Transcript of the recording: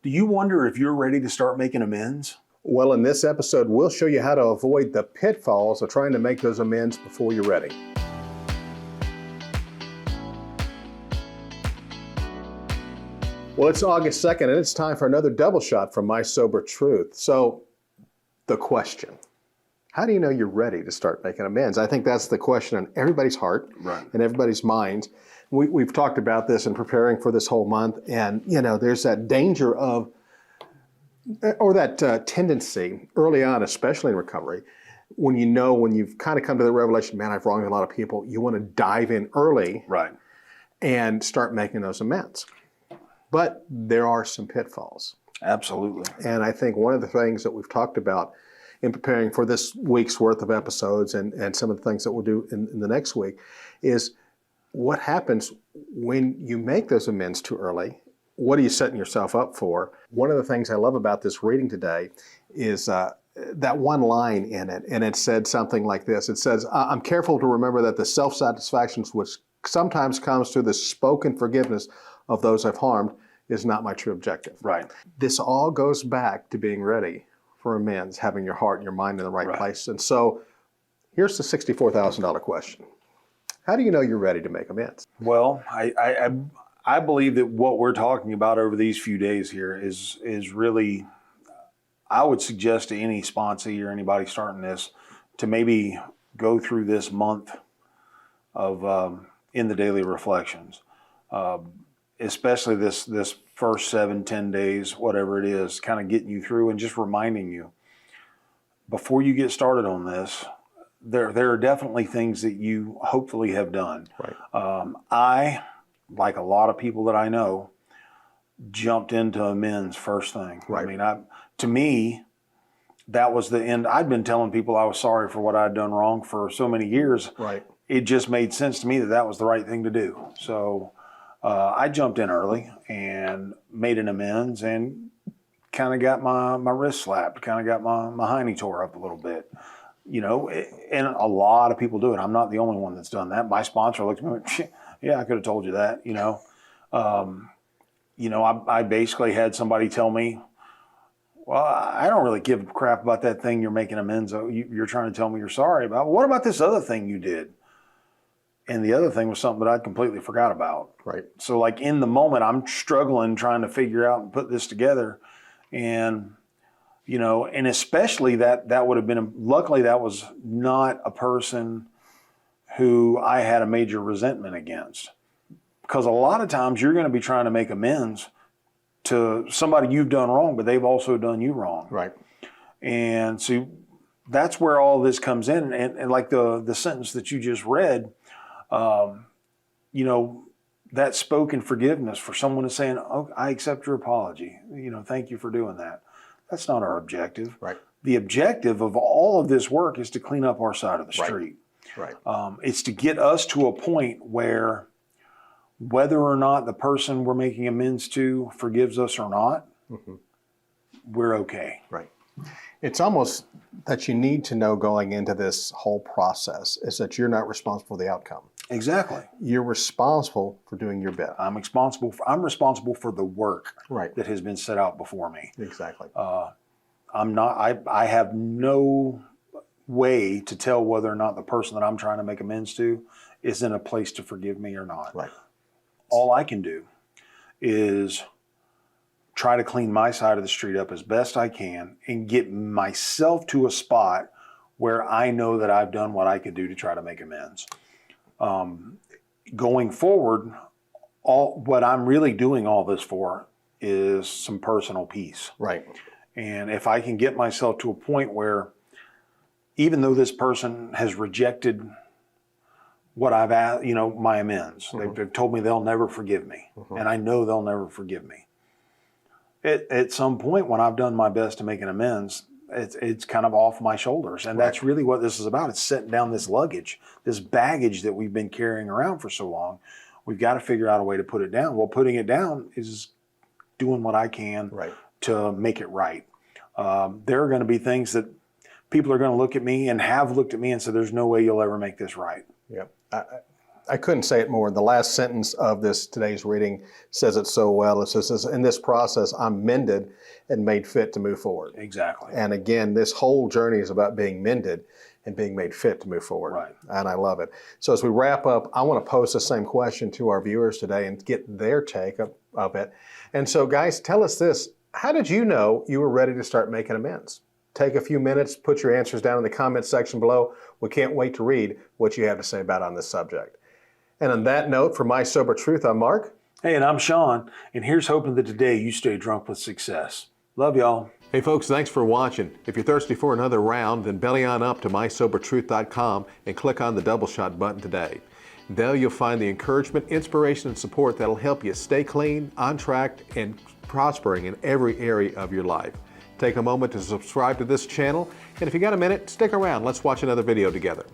Do you wonder if you're ready to start making amends? Well, in this episode, we'll show you how to avoid the pitfalls of trying to make those amends before you're ready. Well, it's August 2nd, and it's time for another double shot from My Sober Truth. So, the question, how do you know you're ready to start making amends? I think that's the question on everybody's heart and everybody's mind. We've talked about this in preparing for this whole month, and there's that danger of, or that tendency early on, especially in recovery, when you've kind of come to the revelation, man, I've wronged a lot of people, you want to dive in early and start making those amends. But there are some pitfalls. Absolutely. And I think one of the things that we've talked about in preparing for this week's worth of episodes and some of the things that we'll do in the next week is what happens when you make those amends too early. What are you setting yourself up for? One of the things I love about this reading today is that one line in it, and it said something like this. It says, I'm careful to remember that the self-satisfaction which sometimes comes through the spoken forgiveness of those I've harmed is not my true objective. Right. This all goes back to being ready for amends, having your heart and your mind in the right place. And so here's the $64,000 question. How do you know you're ready to make amends? Well, I believe that what we're talking about over these few days here is really, I would suggest to any sponsee or anybody starting this to maybe go through this month of in the daily reflections. Especially this first 7-10 days, whatever it is, kind of getting you through and just reminding you, before you get started on this, there are definitely things that you hopefully have done. Right. I, like a lot of people that I know, jumped into amends first thing. Right. I mean, to me, that was the end. I'd been telling people I was sorry for what I'd done wrong for so many years. Right. It just made sense to me that was the right thing to do. So I jumped in early and made an amends and kind of got my wrist slapped, kind of got my hiney tore up a little bit, and a lot of people do it. I'm not the only one that's done that. My sponsor looked at me and went, yeah, I could have told you that, I basically had somebody tell me, well, I don't really give a crap about that thing you're making amends. You're trying to tell me you're sorry about. What about this other thing you did? And the other thing was something that I'd completely forgot about. Right. So like in the moment, I'm struggling trying to figure out and put this together. And, and especially that would have been, luckily that was not a person who I had a major resentment against. Because a lot of times you're going to be trying to make amends to somebody you've done wrong, but they've also done you wrong. Right. And so that's where all this comes in. And like the sentence that you just read, that spoken forgiveness for someone to saying, oh, I accept your apology. Thank you for doing that. That's not our objective. Right. The objective of all of this work is to clean up our side of the street. Right. It's to get us to a point where whether or not the person we're making amends to forgives us or not, we're okay. Right. It's almost that you need to know going into this whole process is that you're not responsible for the outcome. Exactly. You're responsible for doing your bit. I'm responsible for the work that has been set out before me. Exactly. I have no way to tell whether or not the person that I'm trying to make amends to is in a place to forgive me or not. Right. All I can do is try to clean my side of the street up as best I can and get myself to a spot where I know that I've done what I could do to try to make amends. Going forward, what I'm really doing all this for is some personal peace. Right. And if I can get myself to a point where, even though this person has rejected what I've asked, my amends, they've told me they'll never forgive me, and I know they'll never forgive me. At some point when I've done my best to make an amends, it's kind of off my shoulders. And that's really what this is about. It's setting down this luggage, this baggage that we've been carrying around for so long. We've got to figure out a way to put it down. Well, putting it down is doing what I can to make it right. There are going to be things that people are going to look at me and have looked at me and said, there's no way you'll ever make this right. Yep. I couldn't say it more. The last sentence of today's reading says it so well. It says, in this process, I'm mended and made fit to move forward. Exactly. And again, this whole journey is about being mended and being made fit to move forward. Right. And I love it. So as we wrap up, I want to pose the same question to our viewers today and get their take of it. And so guys, tell us this. How did you know you were ready to start making amends? Take a few minutes, put your answers down in the comments section below. We can't wait to read what you have to say about on this subject. And on that note, for My Sober Truth, I'm Mark. Hey, and I'm Sean, and here's hoping that today you stay drunk with success. Love y'all. Hey folks, thanks for watching. If you're thirsty for another round, then belly on up to mysobertruth.com and click on the double shot button today. There you'll find the encouragement, inspiration, and support that'll help you stay clean, on track, and prospering in every area of your life. Take a moment to subscribe to this channel, and if you got a minute, stick around. Let's watch another video together.